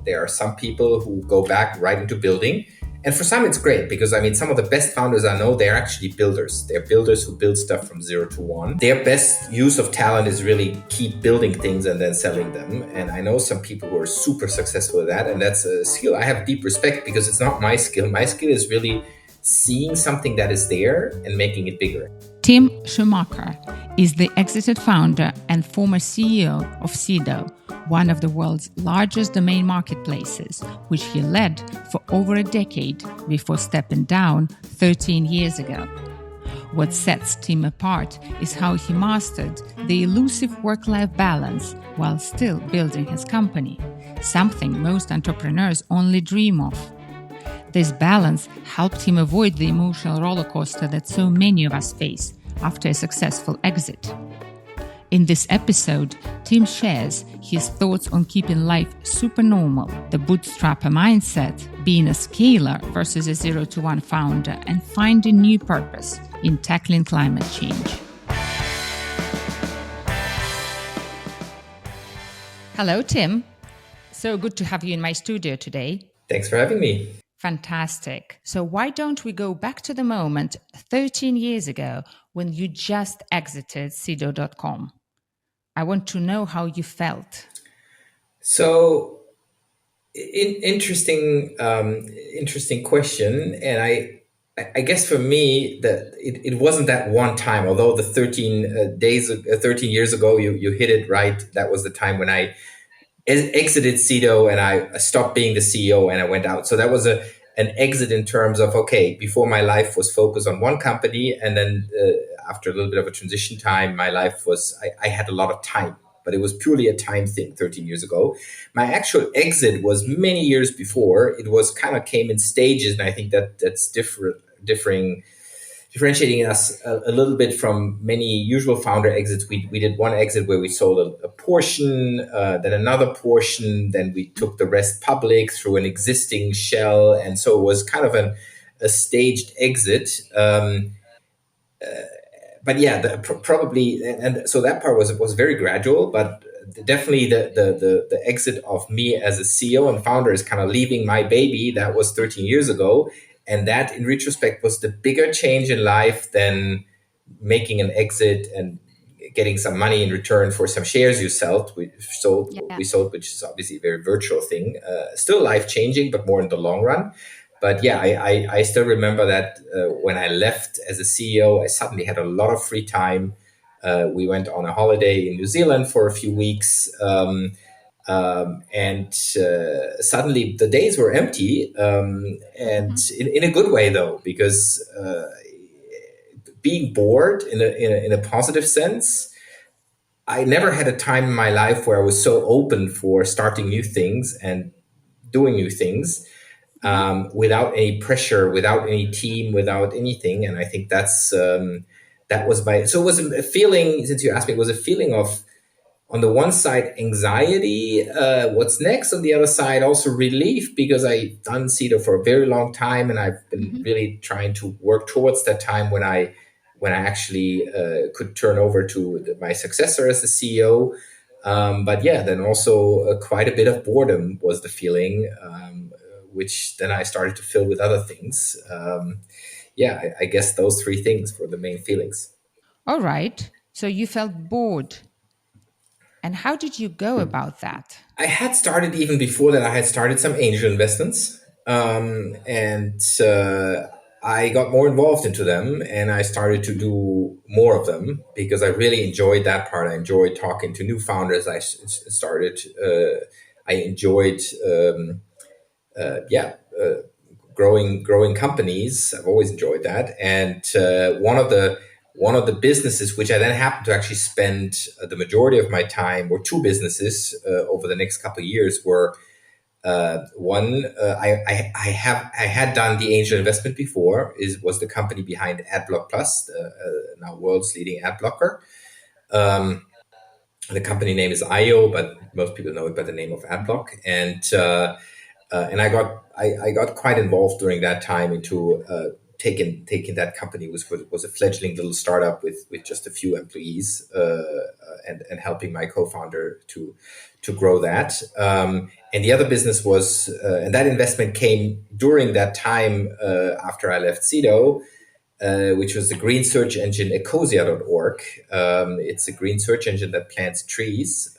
There are some people who go back right into building. And for some, it's great because, some of the best founders I know, they're actually builders. They're builders who build stuff from 0 to 1. Their best use of talent is really keep building things and then selling them. And I know some people who are super successful at that. And that's a skill I have deep respect because it's not my skill. My skill is really seeing something that is there and making it bigger. Tim Schumacher is the exited founder and former CEO of Sedo, one of the world's largest domain marketplaces, which he led for over a decade before stepping down 13 years ago. What sets Tim apart is how he mastered the elusive work-life balance while still building his company, something most entrepreneurs only dream of. This balance helped him avoid the emotional rollercoaster that so many of us face after a successful exit. In this episode, Tim shares his thoughts on keeping life supernormal, the bootstrapper mindset, being a scaler versus a 0 to 1 founder, and finding new purpose in tackling climate change. Hello, Tim. So good to have you in my studio today. Thanks for having me. Fantastic. So why don't we go back to the moment 13 years ago when you just exited Sedo.com? I want to know how you felt. So, interesting question. And I guess for me that it wasn't that one time, although the 13 years ago, you hit it right. That was the time when I exited Sedo and I stopped being the CEO and I went out. So that was an exit in terms of, okay, before my life was focused on one company. And then after a little bit of a transition time, my life was, I had a lot of time, but it was purely a time thing 13 years ago. My actual exit was many years before. It was kind of came in stages. And I think that's differentiating us a little bit from many usual founder exits. We did one exit where we sold a portion, then another portion, then we took the rest public through an existing shell. And so it was kind of a staged exit. But yeah, probably, and so that part was very gradual, but definitely the exit of me as a CEO and founder is kind of leaving my baby. That was 13 years ago. And that, in retrospect, was the bigger change in life than making an exit and getting some money in return for some shares you sold. We sold, which is obviously a very virtual thing. Still life-changing, but more in the long run. But yeah, I still remember that when I left as a CEO, I suddenly had a lot of free time. We went on a holiday in New Zealand for a few weeks. And suddenly the days were empty, and in a good way though, because being bored in a positive sense, I never had a time in my life where I was so open for starting new things and doing new things without any pressure, without any team, without anything. And I think that was so it was a feeling, since you asked me, it was a feeling of, on the one side, anxiety, what's next? On the other side, also relief, because I've done Sedo for a very long time and I've been really trying to work towards that time when I actually could turn over to my successor as the CEO. But yeah, then also quite a bit of boredom was the feeling, which then I started to fill with other things. I guess those three things were the main feelings. All right. So you felt bored. And how did you go about that? I had started, even before that, I had started some angel investments. And I got more involved into them and I started to do more of them because I really enjoyed that part. I enjoyed talking to new founders. I enjoyed, growing companies. I've always enjoyed that. And one of the businesses, which I then happened to actually spend the majority of my time, or two businesses over the next couple of years, were one. I had done the angel investment before. Was the company behind AdBlock Plus, now world's leading ad blocker. The company name is IO, but most people know it by the name of AdBlock. And I got quite involved during that time into taken that company, was a fledgling little startup with just a few employees, and helping my co-founder to grow that. And the other business was, and that investment came during that time, after I left Sedo, which was the green search engine ecosia.org. It's a green search engine that plants trees.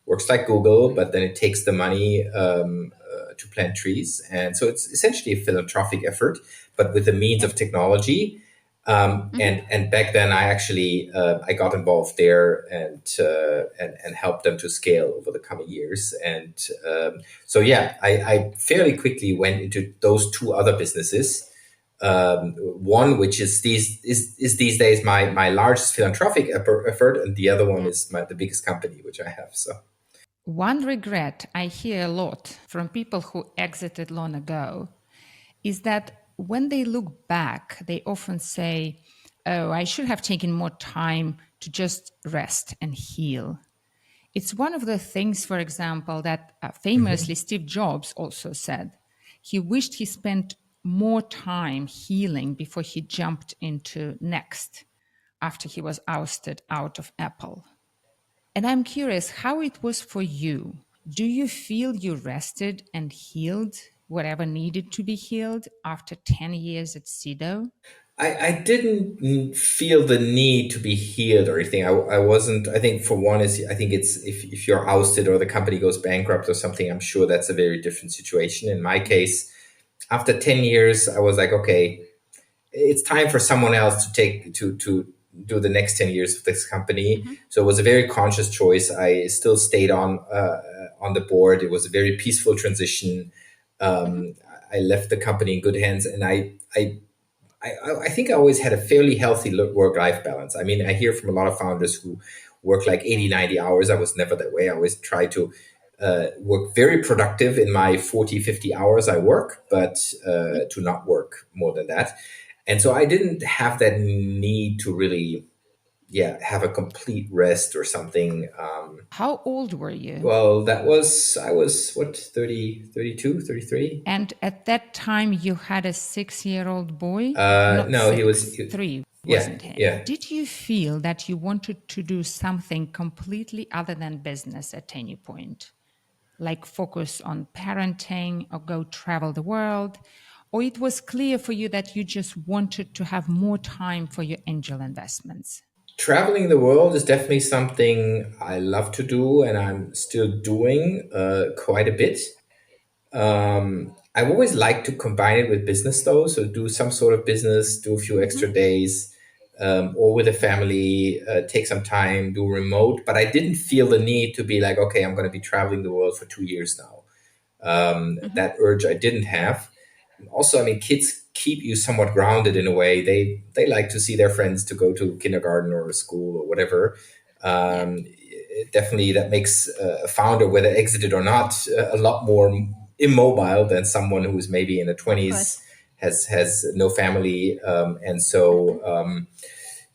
Works like Google, but then it takes the money to plant trees. And so it's essentially a philanthropic effort, but with the means of technology. And back then, I actually I got involved there and helped them to scale over the coming years. And so yeah, I fairly quickly went into those two other businesses. One which is these days my largest philanthropic effort, and the other one is the biggest company which I have. So One regret I hear a lot from people who exited long ago is that when they look back, they often say, "Oh, I should have taken more time to just rest and heal." It's one of the things, for example, that famously Steve Jobs also said. He wished he spent more time healing before he jumped into next after he was ousted out of Apple. And I'm curious how it was for you. Do you feel you rested and healed whatever needed to be healed after 10 years at Sedo? I didn't feel the need to be healed or anything. I wasn't. I think for one is I think it's if you're ousted or the company goes bankrupt or something, I'm sure that's a very different situation. In my case, after 10 years, I was like, okay, it's time for someone else to take to do the next 10 years of this company. So it was a very conscious choice. I still stayed on the board. It was a very peaceful transition. I left the company in good hands, and I think I always had a fairly healthy work life balance. I mean, I hear from a lot of founders who work like 80, 90 hours. I was never that way. I always try to work very productive in my 40, 50 hours I work, but to not work more than that. And so I didn't have that need to really, yeah, have a complete rest or something. How old were you? Well, I was what, 30, 32, 33? And at that time, you had a 6-year-old boy? Not No, six, three, yeah, wasn't he? yeah. Did you feel that you wanted to do something completely other than business at any point? Like focus on parenting or go travel the world? Or it was clear for you that you just wanted to have more time for your angel investments? Traveling the world is definitely something I love to do, and I'm still doing quite a bit. I've always liked to combine it with business though, so do some sort of business, do a few extra days, or with a family, take some time, do remote. But I didn't feel the need to be like, okay, I'm going to be traveling the world for 2 years now. That urge I didn't have. Also, I mean, kids keep you somewhat grounded in a way. They like to see their friends to go to kindergarten or school or whatever. Yeah, Definitely, that makes a founder, whether exited or not, a lot more immobile than someone who's maybe in the of 20s, course. has no family, and so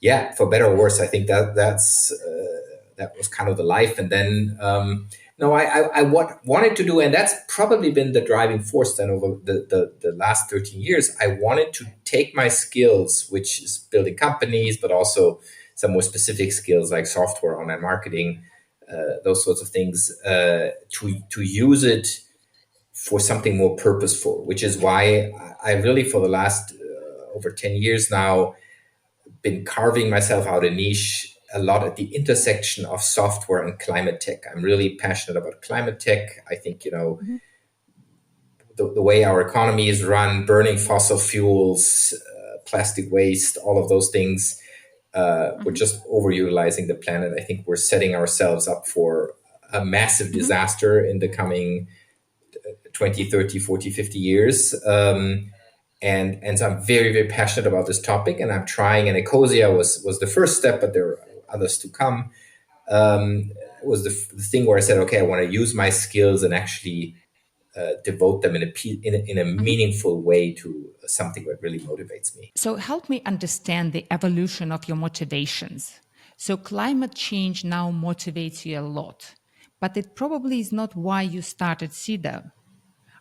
yeah, for better or worse, I think that was kind of the life. And then no, wanted to do, and that's probably been the driving force then over the last 13 years. I wanted to take my skills, which is building companies, but also some more specific skills like software, online marketing, those sorts of things, to use it for something more purposeful, which is why I really, for the last over 10 years now, been carving myself out a niche a lot at the intersection of software and climate tech. I'm really passionate about climate tech. I think, the way our economy is run, burning fossil fuels, plastic waste, all of those things, we're just overutilizing the planet. I think we're setting ourselves up for a massive disaster in the coming 20, 30, 40, 50 years. And so I'm very, very passionate about this topic, and I'm trying. And Ecosia was the first step, but there are others to come. It was the thing where I said, okay, I want to use my skills and actually devote them in a meaningful way to something that really motivates me. So help me understand the evolution of your motivations. So climate change now motivates you a lot, but it probably is not why you started Sedo.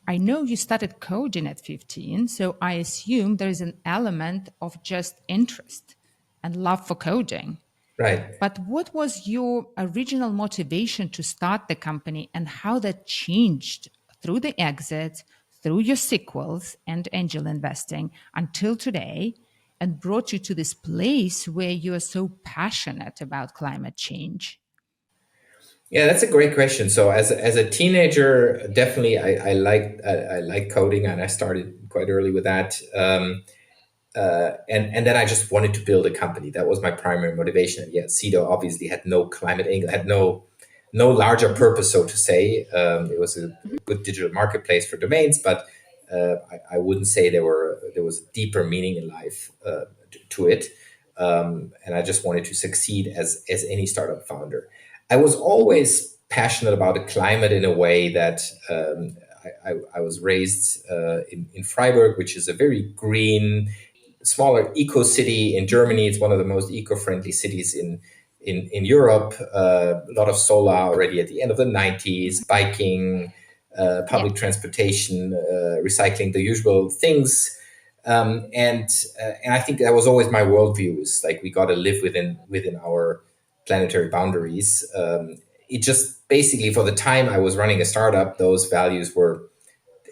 I know you started coding at 15, so I assume there is an element of just interest and love for coding. Right. But what was your original motivation to start the company and how that changed through the exit, through your sequels and angel investing until today, and brought you to this place where you are so passionate about climate change? Yeah, that's a great question. So as a teenager, definitely I like coding, and I started quite early with that. And then I just wanted to build a company. That was my primary motivation. And yet, Sedo obviously had no climate angle, had no larger Mhm, purpose, so to say. It was a good digital marketplace for domains, but I wouldn't say there was a deeper meaning in life to it. And I just wanted to succeed as any startup founder. I was mhm. always passionate about the climate in a way that I was raised in Freiburg, which is a very green, smaller eco city in Mhm. Germany. It's one of the most eco-friendly cities in Europe. A lot of solar already at the end of the 90s, biking, Yeah. public transportation, recycling, the usual things. And I think that was always my worldview. Is like we got to live within our planetary boundaries. It just basically for the time I was running a startup, those values were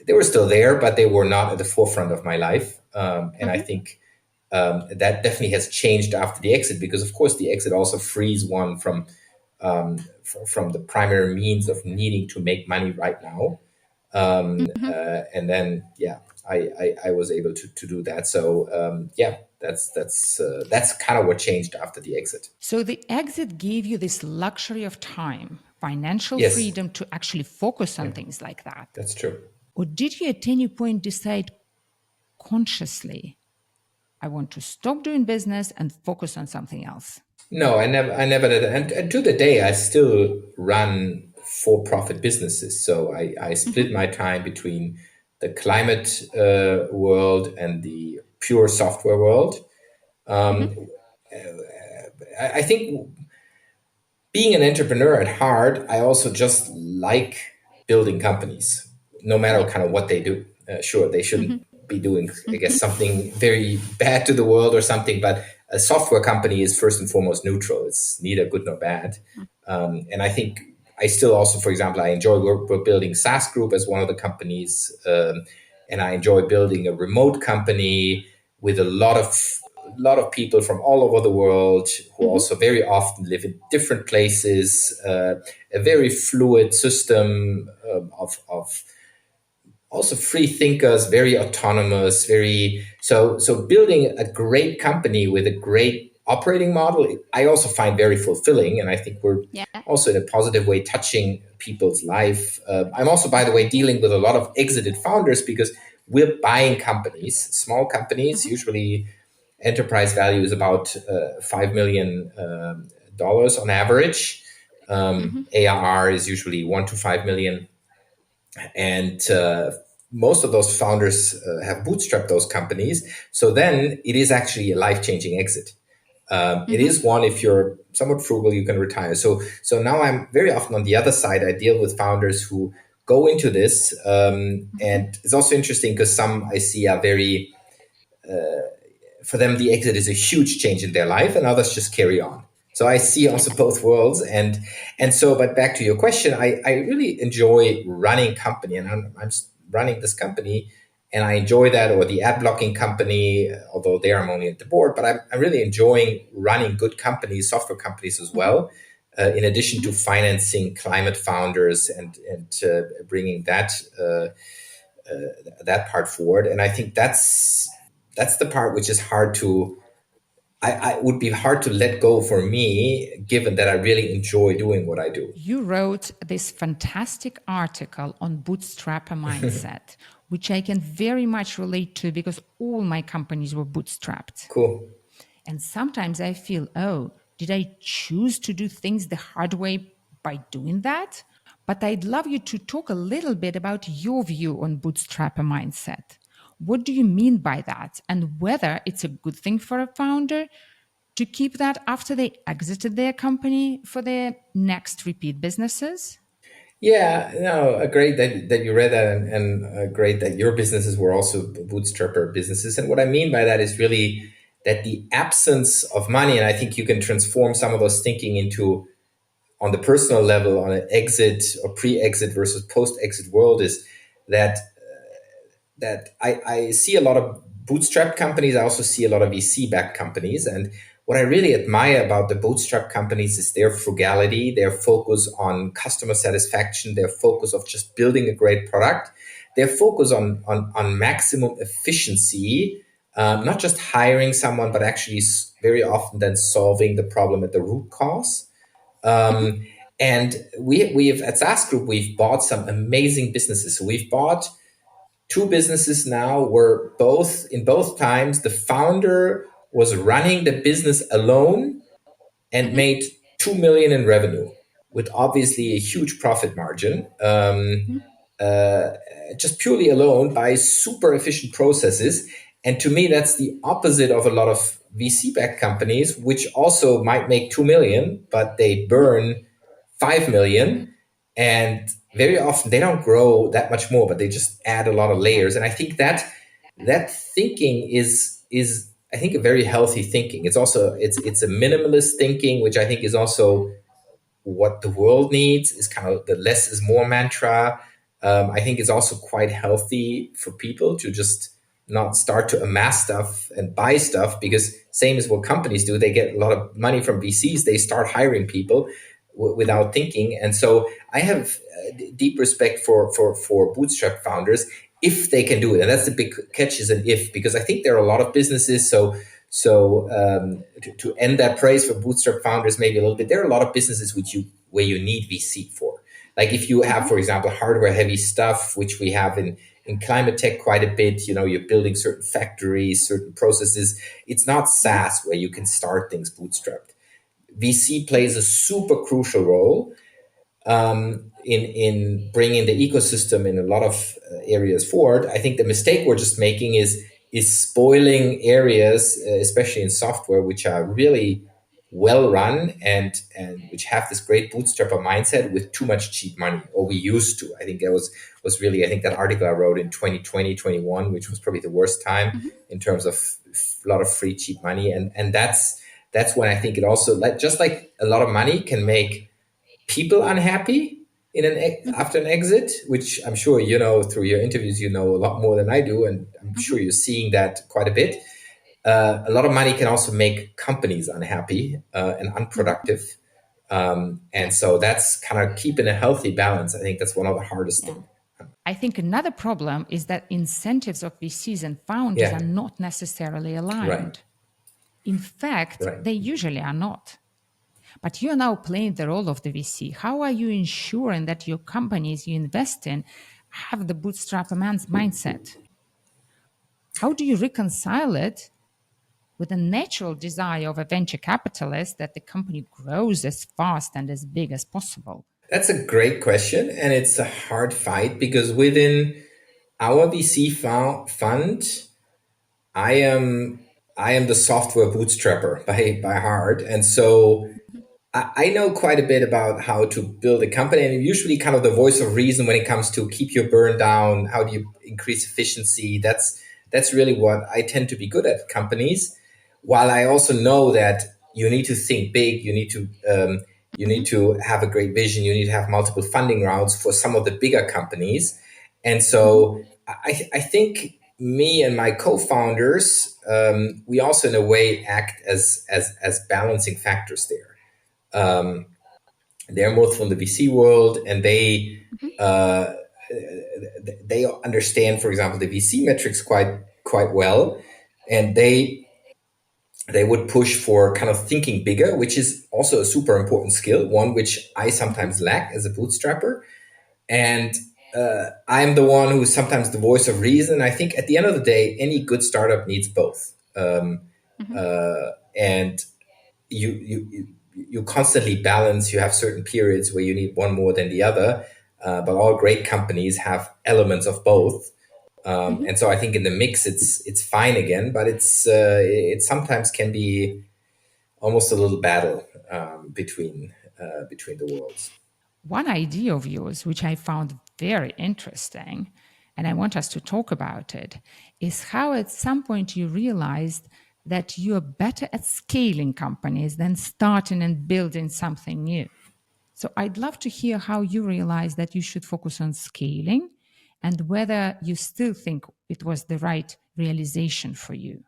they were still there, but they were not at the forefront of my life. And I Mhm. think that definitely has changed after the exit because, of course, the exit also frees one from the primary means of needing to make money right now. Mhm. And then, yeah, I was able to do that. So yeah, that's kind of what changed after the exit. So the exit gave you this luxury of time, financial Yes, freedom to actually focus yeah, on things like that. that's true. Or did you at any point decide consciously, I want to stop doing business and focus on something else? No, I never did. And to the day, I still run for-profit businesses. So I split Mhm, my time between the climate world and the pure software world. mhm. Um, I think being an entrepreneur at heart, I also just like building companies, no matter Yeah. kind of what they do. Sure, they shouldn't Mhm, be doing, I guess, mhm, something very bad to the world or something, but a software company is first and foremost neutral. It's neither good nor bad. And I think I still also, for example, I enjoy we're building SaaS Group as one of the companies, and I enjoy building a remote company with a lot of people from all over the world who mhm. also very often live in different places. A very fluid system of also free thinkers, very autonomous, very so building a great company with a great operating model. I also find very fulfilling, and I think we're Yeah. also in a positive way touching people's life. I'm also, by the way, dealing with a lot of exited founders because we're buying companies, small companies, Mhm, usually enterprise value is about $5 million dollars on average. mhm, ARR is usually 1 to 5 million, and most of those founders have bootstrapped those companies. So then it is actually a life changing exit. It mhm, is one if you're somewhat frugal, you can retire. So now I'm very often on the other side. I deal with founders who go into this, mhm. and it's also interesting because some I see are very for them the exit is a huge change in their life and others just carry on. So I see Yeah. also both worlds. And so but back to your question, I really enjoy running company, and I'm running this company, and I enjoy that, or the ad blocking company, although there I'm only at the board, but I'm really enjoying running good companies, software companies as Mhm, well, in addition to mhm. financing climate founders and bringing that part forward. And I think that's the part which is hard to I would be hard to let go for me, given that I really enjoy doing what I do. You wrote this fantastic article on bootstrapper mindset, which I can very much relate to because all my companies were bootstrapped. Cool. And sometimes I feel, oh, did I choose to do things the hard way by doing that? But I'd love you to talk a little bit about your view on bootstrapper mindset. What do you mean by that? And whether it's a good thing for a founder to keep that after they exited their company for their next repeat businesses? Yeah, no, great that you read that, and great that your businesses were also bootstrapper businesses. And what I mean by that is really that the absence of money, and I think you can transform some of those thinking into on the personal level on an exit or pre-exit versus post-exit world is that I see a lot of bootstrap companies. I also see a lot of VC backed companies. And what I really admire about the bootstrap companies is their frugality, their focus on customer satisfaction, their focus of just building a great product, their focus on maximum efficiency, not just hiring someone, but actually very often then solving the problem at the root cause. Mhm, And we've at SAS Group, we've bought some amazing businesses. So we've bought two businesses now where both in both times the founder was running the business alone and mhm, made 2 million in revenue with obviously a huge profit margin, mhm, uh, just purely alone by super efficient processes. And to me, that's the opposite of a lot of VC backed companies, which also might make 2 million, but they mhm, burn 5 million. And very often they don't grow that much more, but they just add a lot of yeah, layers. And I think that thinking is I think a very healthy thinking. It's a minimalist thinking, which I think is also what the world needs. Is kind of the less is more mantra. I think it's also quite healthy for people to just not start to amass stuff and buy stuff, because same as what companies do, they get a lot of money from VCs. They start hiring people mhm, without thinking. And so I have deep respect for bootstrap founders if they can do it. And that's the big catch, is an if, because I think there are a lot of businesses. To end that praise for bootstrap founders maybe a little bit, there are a lot of businesses which you where you need VC for. Like if you have, mhm, for example, hardware heavy stuff, which we have in climate tech quite a bit. You're building certain factories, certain processes. It's not mhm, SaaS where you can start things bootstrapped. VC plays a super crucial role in bringing the ecosystem in a lot of areas forward. I think the mistake we're just making is spoiling areas, especially in software, which are really well run and which have this great bootstrapper mindset with too much cheap money, or we used to. I think that was really, I think that article I wrote in 2020 21, which was probably the worst time mhm, in terms of a lot of free cheap money. And that's when I think it also, like, just like a lot of money can make people unhappy mhm, after an exit, which I'm sure through your interviews a lot more than I do, and I'm mhm, sure you're seeing that quite a bit. A lot of money can also make companies unhappy and mhm. unproductive, and Yeah, so that's kind of keeping a healthy balance. I think that's one of the hardest yeah. things. I think another problem is that incentives of VCs and founders Yeah, are not necessarily right, aligned. In fact, right. they usually are not. But you are now playing the role of the VC. How are you ensuring that your companies you invest in have the bootstrapper mindset? How do you reconcile it with the natural desire of a venture capitalist that the company grows as fast and as big as possible? That's a great question, and it's a hard fight because within our VC fund, I am I am the software bootstrapper by heart, and so I know quite a bit about how to build a company, and usually kind of the voice of reason when it comes to keep your burn down. How do you increase efficiency? That's really what I tend to be good at companies. While I also know that you need to think big, you need Mhm, to have a great vision, you need to have multiple funding rounds for some of the bigger companies, and mhm, so I think me and my co-founders, we also in a way act as balancing factors there. Um, they're both from the VC world, and mhm, uh, they understand, for example, the VC metrics quite well, and they would push for kind of thinking bigger, which is also a super important skill, one which I mhm, sometimes lack as a bootstrapper. And I'm the one who's sometimes the voice of reason. I think at the end of the day, any good startup needs both. mhm, And you constantly balance. You have certain periods where you need one more than the other, but all great companies have elements of both. mhm. And so I think in the mix, it's fine again, but it sometimes can be almost a little battle between the worlds. One idea of yours, which I found very interesting, and I want us to talk about it, is how at some point you realized that you're better at scaling companies than starting and building something new. So I'd love to hear how you realized that you should focus on scaling and whether you still think it was the right realization for you.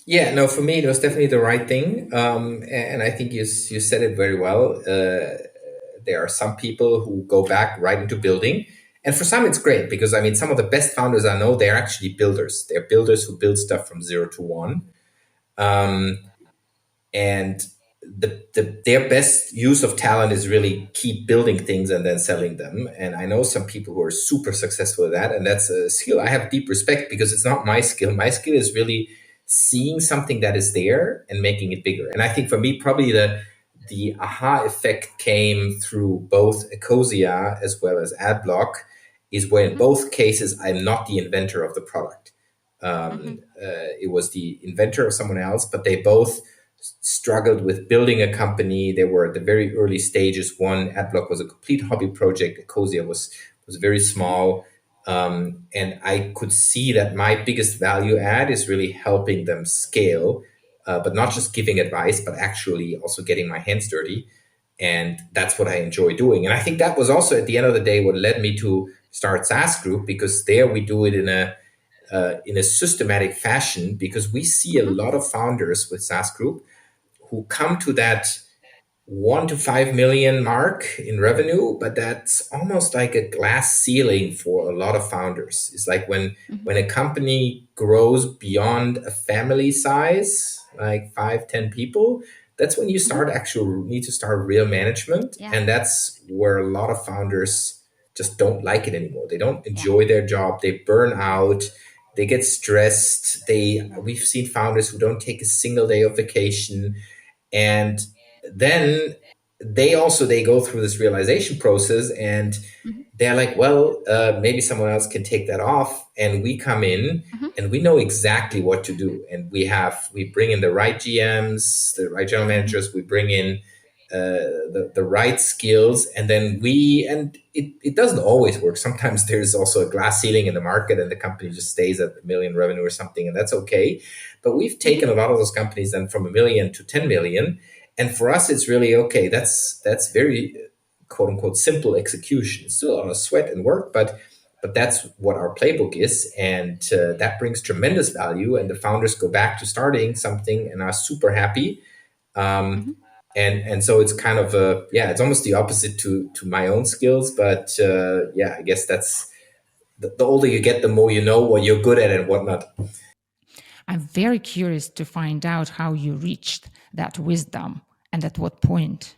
Yeah, no, for me, it was definitely the right thing. And I think you said it very well. There are some people who go back right into building. And for some, it's great because, I mean, some of the best founders I know, they're actually builders. They're builders who build stuff from zero to one. And their best use of talent is really keep building things and then selling them. And I know some people who are super successful at that, and that's a skill I have deep respect because it's not my skill. My skill is really seeing something that is there and making it bigger. And I think for me, probably the aha effect came through both Ecosia as well as Adblock, is where in Mhm, both cases I'm not the inventor of the product. mhm, It was the inventor of someone else, but they both struggled with building a company. They were at the very early stages. One, Adblock was a complete hobby project. Ecosia was very mhm, small. And I could see that my biggest value add is really helping them scale, but not mhm, just giving advice, but actually also getting my hands dirty. And that's what I enjoy doing. And I think that was also at the end of the day what led me to start SaaS Group, because there we do it in a systematic fashion, because we see a mhm, lot of founders with SaaS Group who come to that 1 to 5 million mark in revenue, but that's almost like a glass ceiling for a lot of founders. It's like mhm, when a company grows beyond a family size, like 5, 10 people, that's when you mhm. start actual need to start real management. Yeah, And that's where a lot of founders just don't like it anymore. They don't yeah, enjoy their job, they burn yeah, out, they get stressed. They yeah. We've seen founders who don't take a single day of vacation. And then they go through this realization process, and Mhm, they're like, well, maybe someone else can take that off, and we come in mhm, and we know exactly what to do, and we bring in the right GMs, the right general mhm, managers, we bring in the right skills, and then it doesn't always work. Sometimes there's also a glass ceiling in the market and the company just stays at a million revenue or something, and that's okay. But we've mhm, taken a lot of those companies then from a million to 10 million. And for us, it's really okay. That's very quote unquote simple execution. It's still a lot of sweat and work, but that's what our playbook is, and that brings tremendous value. And the founders go back to starting something and are super happy. Um, mhm. and so it's kind of it's almost the opposite to my own skills. But yeah, I guess that's the older you get, the more you know what you're good at and whatnot. I'm very curious to find out how you reached that wisdom and at what point.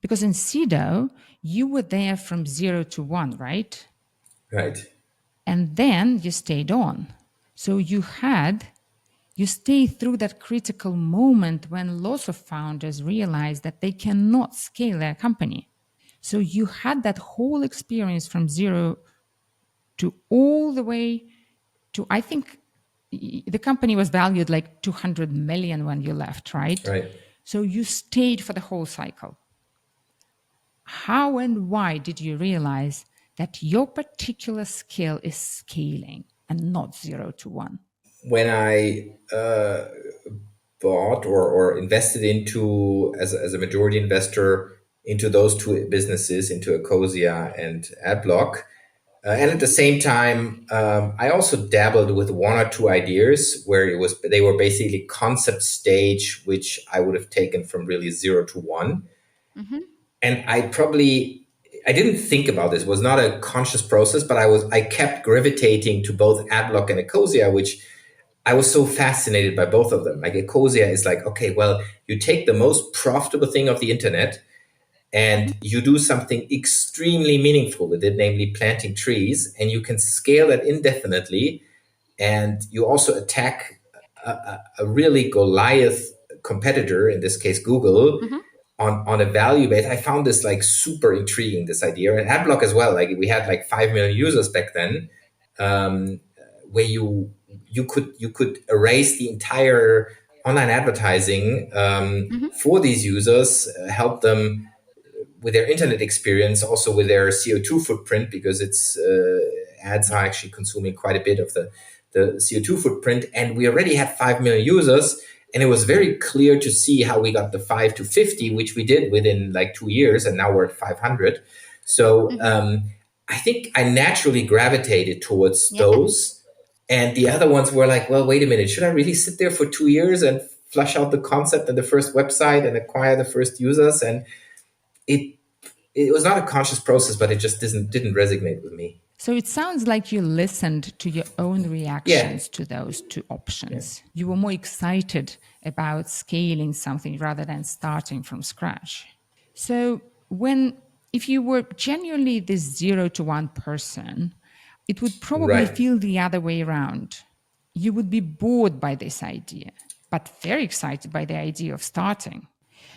Because in Sedo, you were there from 0 to 1, right? Right. And then you stayed on. So you stay through that critical moment when lots of founders realize that they cannot scale their company. So you had that whole experience from 0 to all the way to, I think the company was valued like 200 million when you left, right? Right. So you stayed for the whole cycle. How and why did you realize that your particular skill is scaling and not 0 to 1? When I bought or invested into as a majority investor into those two businesses, into Ecosia and Adblock. And at the Mhm, same time, I also dabbled with one or two ideas where they were basically concept stage, which I would have taken from really 0 to 1. mhm, And I didn't think about this. It was not a conscious process, but I kept gravitating to both Adblock and Ecosia, which I was so fascinated by both of them. Like Ecosia is like, okay, well, you take the most profitable thing of the internet mhm, and you do something extremely meaningful with it, namely planting trees, and you can scale it indefinitely. And you also attack a really Goliath competitor, in this case, Google, mhm, on a value base. I found this like super intriguing, this idea. And Adblock as well. Like we had like 5 million users back then, um, where you could erase the entire online advertising mhm, for these users, help them with their internet experience, also with their CO2 footprint, because it's ads Yeah. are actually consuming quite a bit of the CO2 footprint. And we already had 5 million users. And it was very clear to see how we got the 5 to 50, which we did within like 2 years. And now we're at 500. So Hmm. I think I naturally gravitated towards Yeah. those. And the other ones were like, well, wait a minute, should I really sit there for 2 years and flush out the concept and the first website and acquire the first users? And it it was not a conscious process, but it just didn't resonate with me. So it sounds like you listened to your own Yeah, reactions to those two yeah, options. You were more excited about scaling something rather than starting from scratch. So when if you were genuinely this 0 to 1 person, it would probably right. feel the other way around. You would be bored by this idea, but very excited by the idea of starting.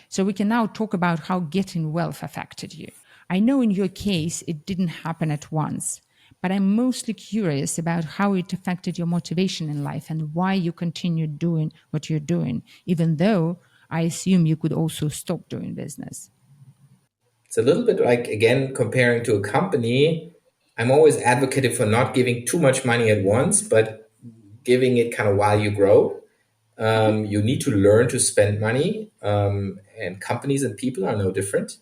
So we can now talk about how getting wealth affected you. I know in your case it didn't happen at once, but I'm mostly curious about how it affected your motivation in life and why you continued doing what you're doing, even though I assume you could also stop doing business. It's a little bit like, again, comparing to a company. I'm always advocating for not giving too much money at once, but giving it kind of while you grow. Mhm, You need to learn to spend money, and companies and people are no different.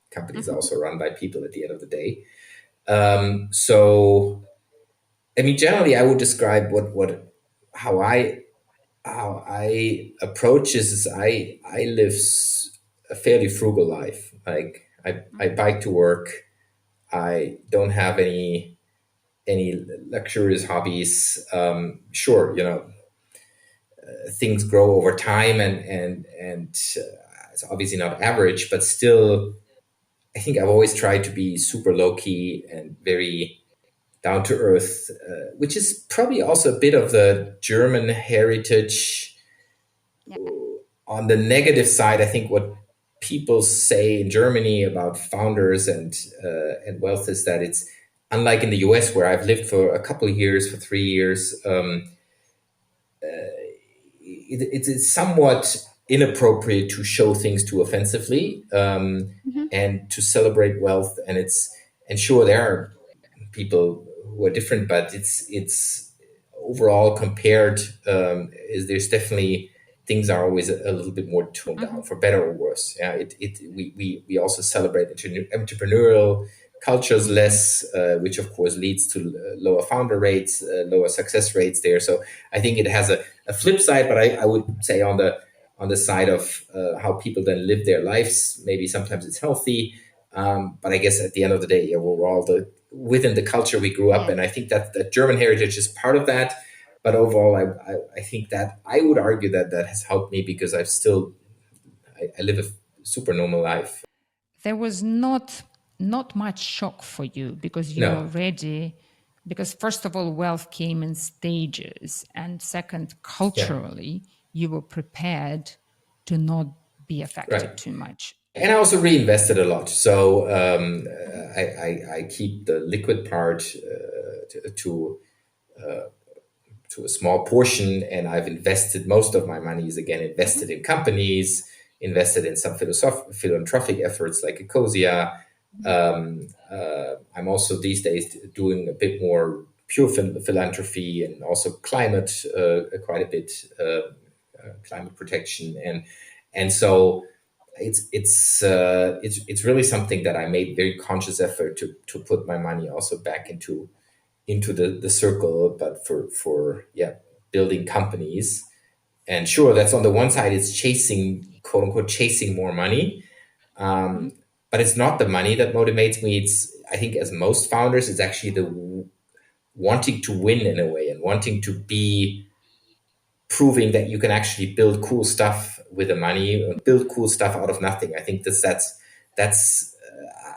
Companies are mhm, also run by people at the end of the day. So, I mean, generally, I would describe what how I how I approach this is I live a fairly frugal life. Like I mhm, bike to work. I don't have any luxurious hobbies. Sure, things grow over time, and it's obviously not average, but still, I think I've always tried to be super low key and very down to earth, which is probably also a bit of the German heritage. yeah, On the negative side, I think what people say in Germany about founders and wealth is that it's unlike in the US, where I've lived for a couple of years, for 3 years. It's somewhat inappropriate to show things too offensively, mhm, and to celebrate wealth. And sure, there are people who are different, but it's overall compared. Is there's definitely things are always a little bit more toned down, mhm, for better or worse. Yeah, we also celebrate entrepreneurial cultures mhm, less, which of course leads to lower founder rates, lower success rates there. So I think it has a flip side, but I would say on the side of how people then live their lives, maybe sometimes it's healthy, but I guess at the end of the day, yeah, we're all within the culture we grew up yeah. in. I think that German heritage is part of that. But overall, I think that I would argue that that has helped me because I live a super normal life. There was not much shock for you because you No, already because first of all wealth came in stages, and second, yeah, culturally you were prepared to not be right. affected too much. And I also reinvested a lot. So Mhm, I keep the liquid part to a small portion, and I've invested most of my money is again mhm, invested in companies, invested in some philanthropic efforts like Ecosia. mhm, I'm also these days doing a bit more pure philanthropy and also climate, quite a bit, climate protection, and so it's really something that I made very conscious effort to put my money also back into the circle, but for yeah, building companies. And sure, that's on the one side, it's chasing, quote unquote, chasing more money. mhm, But it's not the money that motivates me. It's, I think, as most founders, it's actually the wanting to win in a way, and wanting to be proving that you can actually build cool stuff with the money, build cool stuff out of nothing. I think that's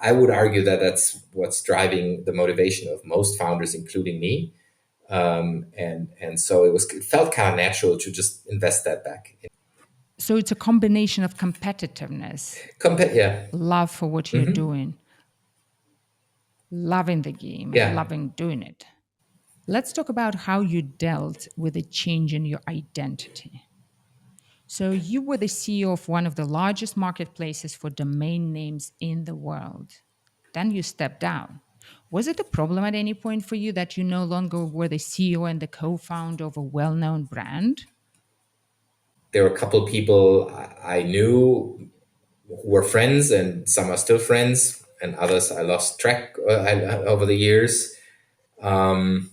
I would argue that that's what's driving the motivation of most founders, including me. And so it felt kind of natural to just invest that back. so it's a combination of competitiveness, Yeah. love for what you're Hmm. doing, loving the game and Yeah. loving doing it. Let's talk about how you dealt with a change in your identity. So you were the CEO of one of the largest marketplaces for domain names in the world. Then you stepped down. Was it a problem at any point for you that you no longer were the CEO and the co founder of a well known brand? There were a couple of people I knew who were friends, and some are still friends, and others I lost track over the years. Um,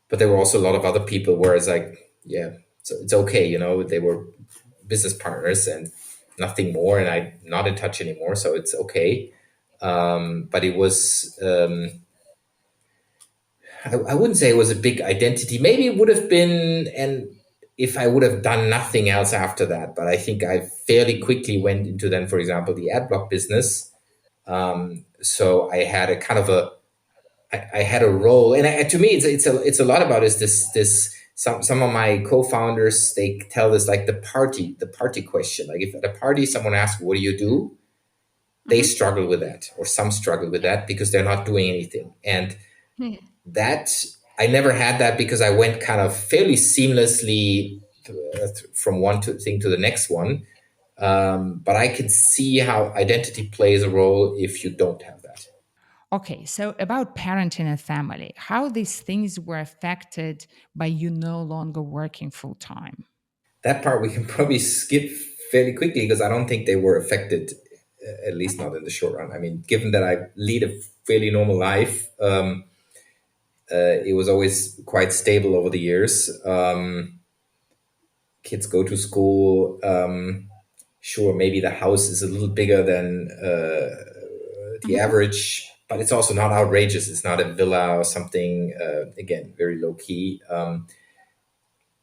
but there were also a lot of other people where it's like, yeah, it's okay, they were business partners and nothing more, and I'm not in touch anymore, so it's okay. But it was, I wouldn't say it was a big identity. Maybe it would have been, and if I would have done nothing else after that. But I think I fairly quickly went into then, for example, the ad block business. So I had a kind of I had a role, and to me, it's a lot about is this. Some of my co-founders, they tell this like the party question. Like if at a party someone asks, "What do you do?" They Mhm. struggle with that, or some struggle with that because they're not doing anything. And Yeah. that I never had that because I went kind of fairly seamlessly from one thing to the next one. But I can see how identity plays a role if you don't have that. Okay, so about parenting and family, how these things were affected by you no longer working full time. That part we can probably skip fairly quickly because I don't think they were affected, at least Okay. not in the short run. I mean, given that I lead a fairly normal life, it was always quite stable over the years. Kids go to school. Sure, maybe the house is a little bigger than the Mhm. average, but it's also not outrageous. It's not a villa or something. Again, very low key.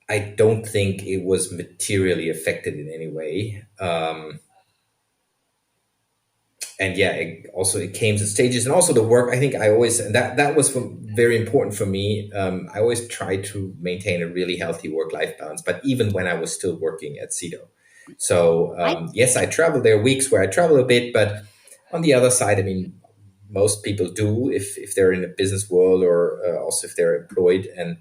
I don't think it was materially affected in any way. And yeah, it came to stages, and also the work. I think I always, and that was very important for me. I always tried to maintain a really healthy work life balance, but even when I was still working at Sedo. So I yes, I travel. There are weeks where I travel a bit, but on the other side, I mean, most people do if they're in the business world, or also if they're employed, and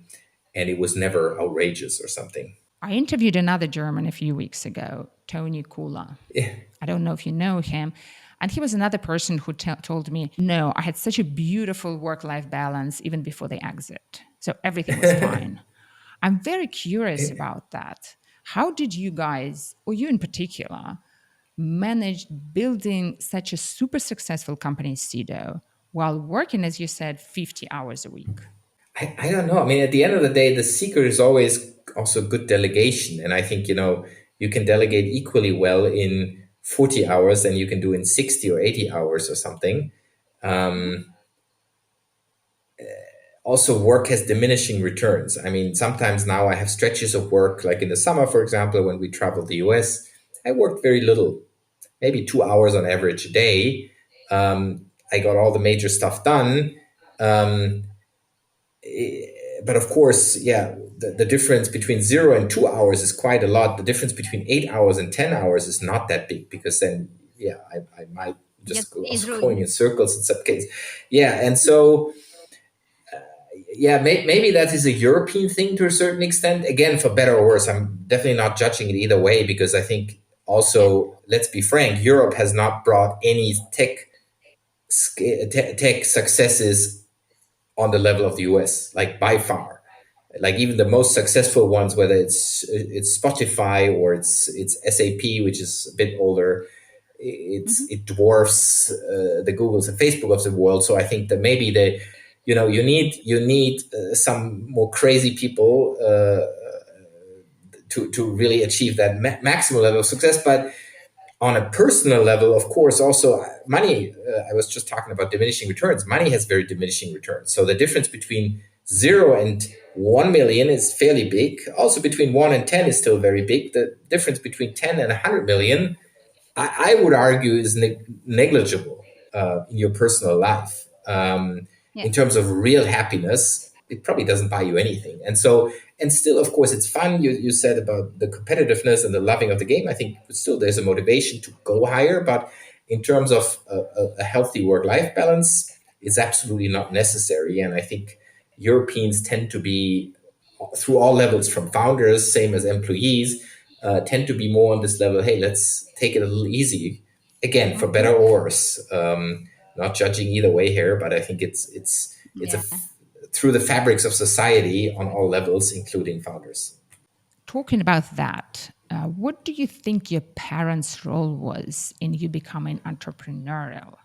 it was never outrageous or something. I interviewed another German a few weeks ago, Tony Kula. Yeah. I don't know if you know him. And he was another person who told me, no, I had such a beautiful work life balance even before the exit. So everything was fine. I'm very curious about that. How did you guys, or you in particular, manage building such a super successful company, Cedo, while working, as you said, 50 hours a week? I don't know. I mean, at the end of the day, the secret is always also good delegation. And I think, you can delegate equally well in 40 hours than you can do in 60 or 80 hours or something. Mhm. Also, work has diminishing returns. I mean, sometimes now I have stretches of work, like in the summer, for example, when we traveled the US, I worked very little, maybe 2 hours on average a day. I got all the major stuff done. Um, but of course, yeah, the difference between 0 and 2 hours is quite a lot. The difference between 8 hours and 10 hours is not that big because then, yeah, I might Yes, just go is also going ruined. in circles in some cases. Yeah, and so yeah, maybe that is a European thing to a certain extent. Again, for better or worse, I'm definitely not judging it either way because I think Yeah. also, let's be frank, Europe has not brought any tech successes on the level of the US, like by far. Like even the most successful ones, whether it's Spotify or it's SAP, which is a bit older, Mhm. it dwarfs the Googles and Facebook of the world. So I think that maybe you need some more crazy people to really achieve that maximum level of success. But on a personal level, of course, also money. I was just talking about diminishing returns. Money has very diminishing returns. So the difference between 0 and 1 million is fairly big. Also, between 1 and 10 is still very big. The difference between 10 and 100 million, I would argue, is negligible in your personal life. Yeah. In terms of real happiness, it probably doesn't buy you anything. And so, and still, of course, it's fun. You said about the competitiveness and the loving of the game. I think still there's a motivation to go higher. But in terms of a healthy work life balance, it's absolutely not necessary. And I think Europeans tend to be, through all levels, from founders, same as employees, tend to be more on this level. Hey, let's take it a little easy. Again, for Mm-hmm. better or worse. Not judging either way here, but I think it's Yeah. through the fabrics of society on all levels, including founders. Talking about that, what do you think your parents' role was in you becoming entrepreneurial?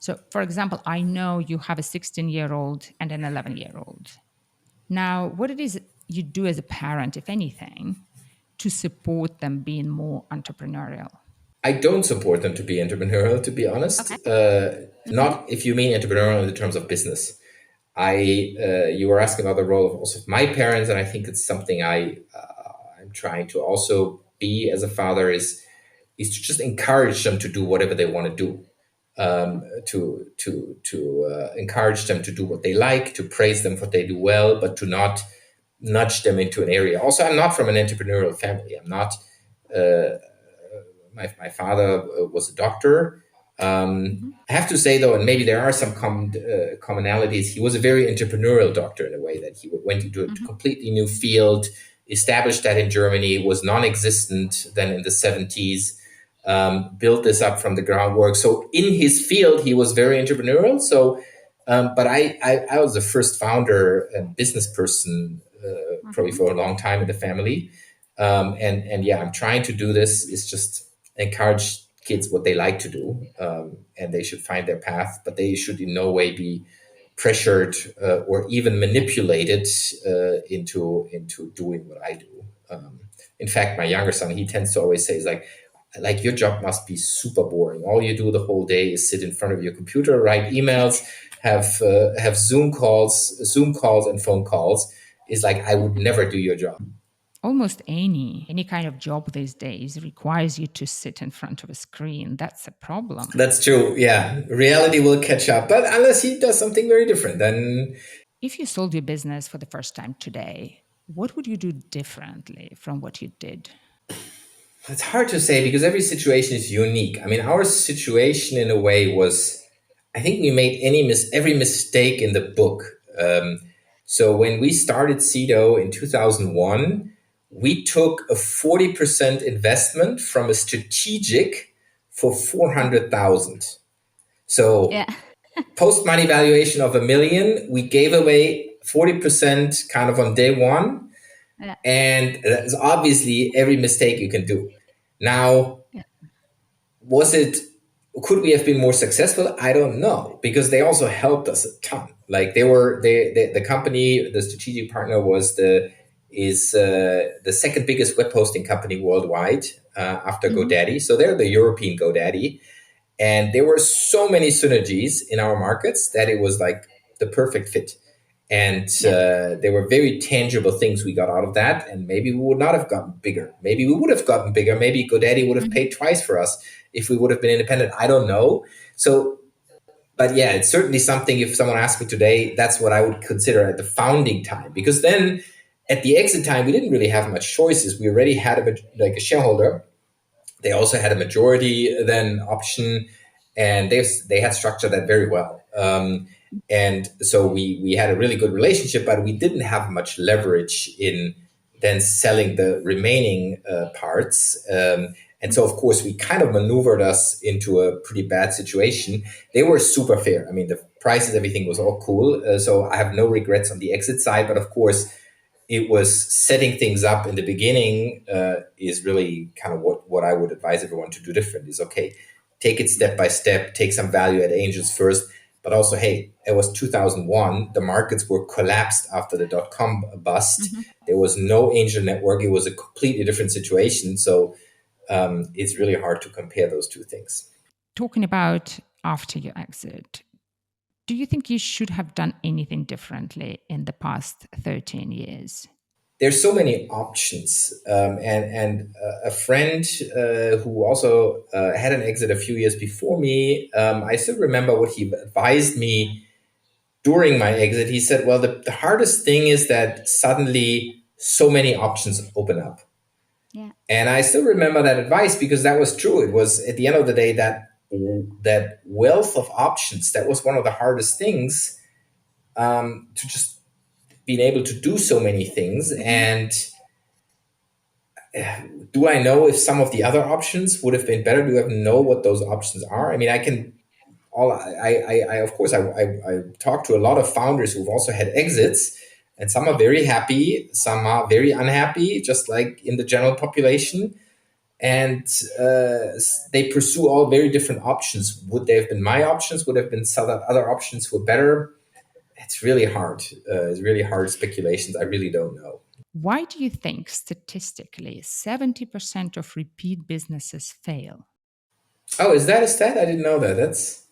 So, for example, I know you have a 16-year-old and an 11-year-old. Now, what it is you do as a parent, if anything, to support them being more entrepreneurial? I don't support them to be entrepreneurial, to be honest. Okay. Mm-hmm. Not if you mean entrepreneurial in the terms of business. You were asking about the role of also my parents, and I think it's something I'm trying to also be as a father is to just encourage them to do whatever they want to do, to encourage them to do what they like, to praise them for what they do well, but to not nudge them into an area. Also, I'm not from an entrepreneurial family. I'm not. Uh, my father was a doctor. Mm-hmm. I have to say though, and maybe there are some commonalities. He was a very entrepreneurial doctor in a way that he went into a Mm-hmm. completely new field, established that in Germany, was non-existent then in the 70s, built this up from the groundwork. So in his field, he was very entrepreneurial. So, but I was the first founder and business person probably Mm-hmm. for a long time in the family. And yeah, I'm trying to do this. Is just encourage kids what they like to do, and they should find their path, but they should in no way be pressured or even manipulated into doing what I do. In fact, my younger son, he tends to always say, "Is like your job must be super boring. All you do the whole day is sit in front of your computer, write emails, have Zoom calls, and phone calls." Is like I would never do your job. Almost any kind of job these days requires you to sit in front of a screen. That's a problem. That's true. Yeah, reality will catch up, but unless he does something very different, then If you sold your business for the first time today, what would you do differently from what you did? it's hard to say because every situation is unique. I mean, our situation in a way was, I think we made every mistake in the book. So when we started Sedo in 2001, we took a 40% investment from a strategic for Mm-hmm. 400,000. So Yeah. post money valuation of 1 million, we gave away 40% kind of on day one, Yeah. and that's obviously every mistake you can do. Now, Yeah. was it could we have been more successful? I don't know, because they also helped us a ton. Like the company, the strategic partner was the second biggest web hosting company worldwide after Mm-hmm. GoDaddy. So they're the European GoDaddy. And there were so many synergies in our markets that it was like the perfect fit. And Yeah. there were very tangible things we got out of that. And maybe we would not have gotten bigger. Maybe we would have gotten bigger. Maybe GoDaddy would have Mm-hmm. paid twice for us if we would have been independent. I don't know. So, but yeah, it's certainly something. If someone asked me today, that's what I would consider at the founding time. Because then at the exit time, we didn't really have much choices. We already had a shareholder. They also had a majority then option, and they had structured that very well. And so we had a really good relationship, but we didn't have much leverage in then selling the remaining parts. And so, of course, we kind of maneuvered us into a pretty bad situation. They were super fair. I mean, the prices, everything was all cool. So I have no regrets on the exit side. But of course, it was setting things up in the beginning is really kind of what I would advise everyone to do different is okay, take it step by step, take some value at angels first, but also, hey, it was 2001. The markets were collapsed after the dot-com bust. Mm-hmm. There was no angel network. It was a completely different situation. So it's really hard to compare those two things. Talking about after your exit, do you think you should have done anything differently in the past 13 years? There's so many options. A friend who also had an exit a few years before me, I still remember what he advised me during my exit. He said, well, the hardest thing is that suddenly so many options open up. Yeah. And I still remember that advice because that was true. It was at the end of the day that wealth of options, that was one of the hardest things, to just being able to do so many things. Mm-hmm. And do I know if some of the other options would have been better? Do I know what those options are? I mean, I can all I of course I talk to a lot of founders who've also had exits, and some are very happy, some are very unhappy, just like in the general population, and they pursue all very different options. Would they have been my options? Would have been some other options who were better? It's really hard. It's really hard speculations. I really don't know. Why do you think statistically 70% of repeat businesses fail? Oh, is that a stat? I didn't know that. That's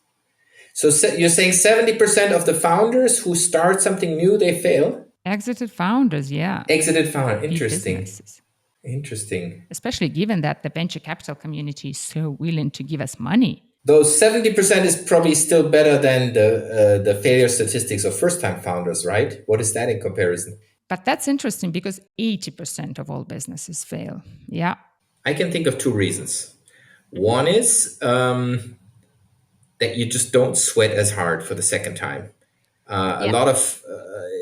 so. You're saying 70% of the founders who start something new, they fail. Exited founders, yeah. Exited founder. Repeat Interesting. businesses. Interesting. Especially given that the venture capital community is so willing to give us money. Those 70% is probably still better than the failure statistics of first time founders, right? What is that in comparison? But that's interesting because 80% of all businesses fail. Yeah. I can think of two reasons. One is that you just don't sweat as hard for the second time. A lot of,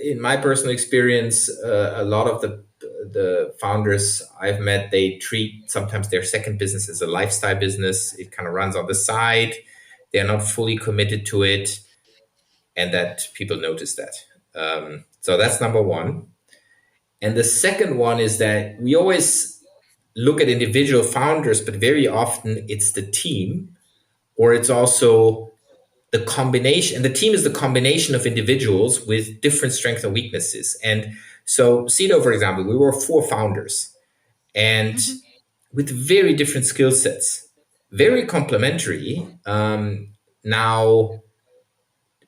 in my personal experience, a lot of the founders I've met, they treat sometimes their second business as a lifestyle business. It kind of runs on the side. They're not fully committed to it, and that people notice that. So that's number one. And the second one is that we always look at individual founders, but very often it's the team, or it's also the combination. And the team is the combination of individuals with different strengths and weaknesses. And so, Sedo, for example, we were 4 founders and with very different skill sets, very complementary. Now,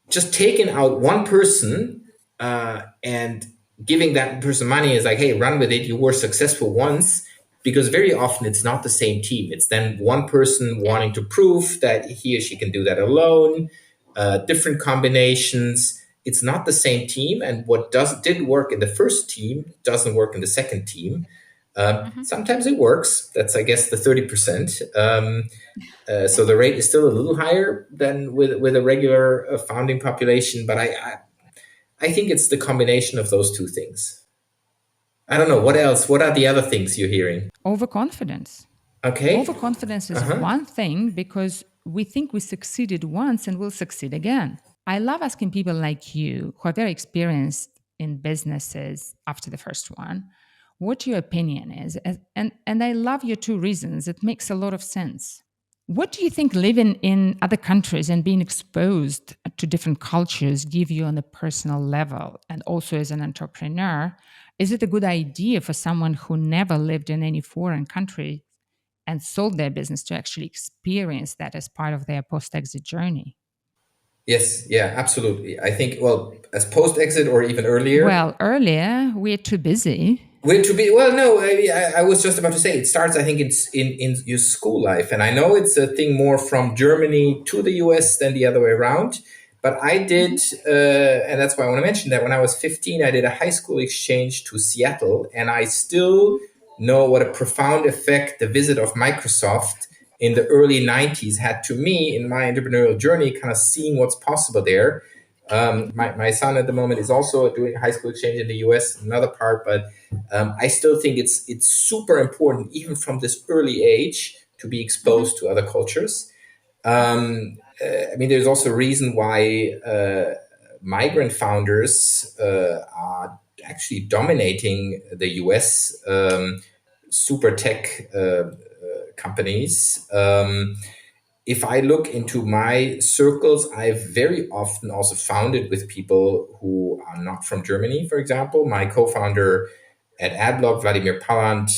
just taking out one person and giving that person money is like, hey, run with it. You were successful once, because very often it's not the same team. It's then one person wanting to prove that he or she can do that alone, different combinations. It's not the same team. And what did work in the first team doesn't work in the second team. Sometimes it works. That's, I guess, the 30%. So the rate is still a little higher than with a regular founding population. But I think it's the combination of those two things. I don't know. What else? What are the other things you're hearing? Overconfidence. Okay. Overconfidence is one thing because we think we succeeded once and we'll succeed again. I love asking people like you who are very experienced in businesses after the first one what your opinion is. And I love your 2 reasons. It makes a lot of sense. What do you think living in other countries and being exposed to different cultures give you on a personal level and also as an entrepreneur? Is it a good idea for someone who never lived in any foreign country and sold their business to actually experience that as part of their post-exit journey? Yes, yeah, absolutely. I think, well, as post-exit or even earlier. Well, earlier, we're too busy. We're too busy. Well, no, I was just about to say it starts, I think, it's in your school life. And I know it's a thing more from Germany to the US than the other way around. But I did, and that's why I want to mention that when I was 15, I did a high school exchange to Seattle. And I still know what a profound effect the visit of Microsoft in the early 90s had to me in my entrepreneurial journey, kind of seeing what's possible there. My son at the moment is also doing a high school exchange in the US, another part, but I still think it's super important, even from this early age, to be exposed to other cultures. I mean, there's also a reason why migrant founders are actually dominating the US super tech companies. If I look into my circles, I've very often also founded with people who are not from Germany, for example. My co-founder at Adblock, Vladimir Palant,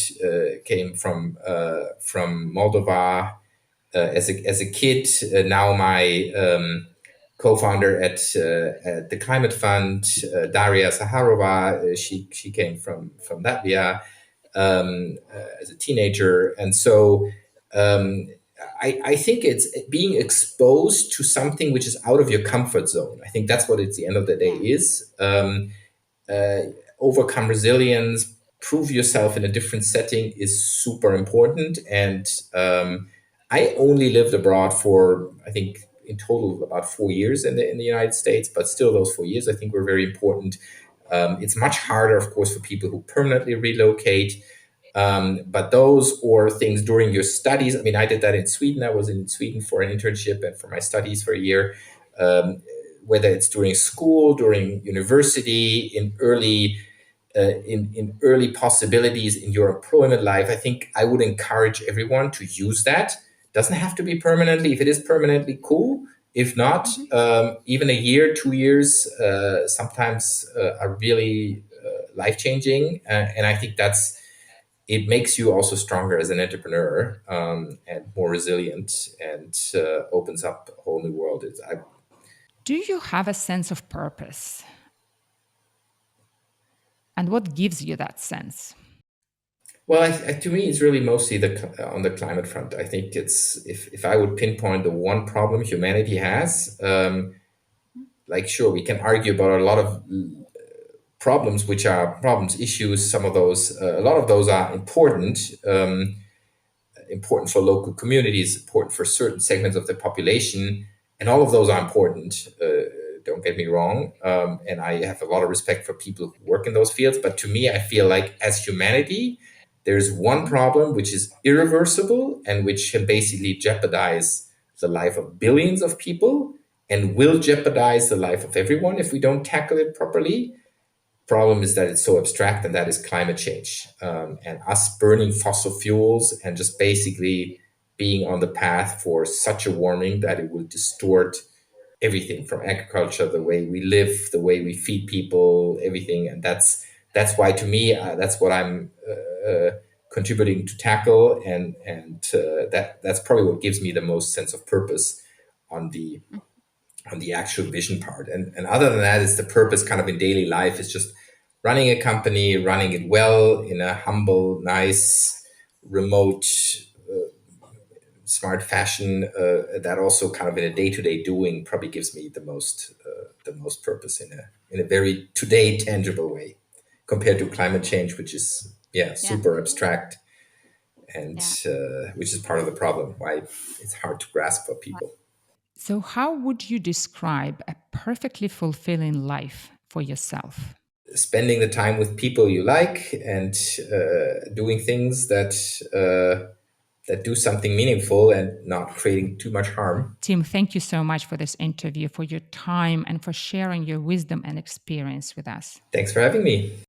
came from Moldova as a kid. Now my co-founder at the Climate Fund, Daria Saharova, she came from Latvia as a teenager. And so I think it's being exposed to something which is out of your comfort zone. I think that's what it's the end of the day is. Overcome resilience, prove yourself in a different setting is super important. And I only lived abroad for, I think, in total about 4 years in the United States, but still those 4 years I think were very important. It's much harder, of course, for people who permanently relocate. But those or things during your studies, I mean, I did that in Sweden. I was in Sweden for an internship and for my studies for a year. Whether it's during school, during university, in early possibilities in your employment life, I think I would encourage everyone to use that. Doesn't have to be permanently. If it is permanently, cool. If not, even a year, 2 years, sometimes are really life changing, and I think it makes you also stronger as an entrepreneur, and more resilient, and opens up a whole new world. Do you have a sense of purpose? And what gives you that sense? Well, to me, it's really mostly on the climate front. I think it's if I would pinpoint the one problem humanity has, like sure we can argue about a lot of problems, which are problems, issues. Some of those, a lot of those are important, important for local communities, important for certain segments of the population, and all of those are important. Don't get me wrong, and I have a lot of respect for people who work in those fields. But to me, I feel like as humanity, there's one problem which is irreversible and which can basically jeopardize the life of billions of people and will jeopardize the life of everyone if we don't tackle it properly. Problem is that it's so abstract, and that is climate change, and us burning fossil fuels and just basically being on the path for such a warming that it will distort everything from agriculture, the way we live, the way we feed people, everything. And that's why, to me, that's what I'm contributing to tackle, and that's probably what gives me the most sense of purpose on the actual vision part. And other than that, it's the purpose kind of in daily life. It's just running a company, running it well in a humble, nice, remote, smart fashion. That also kind of in a day-to-day doing probably gives me the most purpose in a very today tangible way, compared to climate change, which is super abstract, and which is part of the problem why it's hard to grasp for people. So, how would you describe a perfectly fulfilling life for yourself? Spending the time with people you like, and doing things that do something meaningful and not creating too much harm. Tim, thank you so much for this interview, for your time, and for sharing your wisdom and experience with us. Thanks for having me.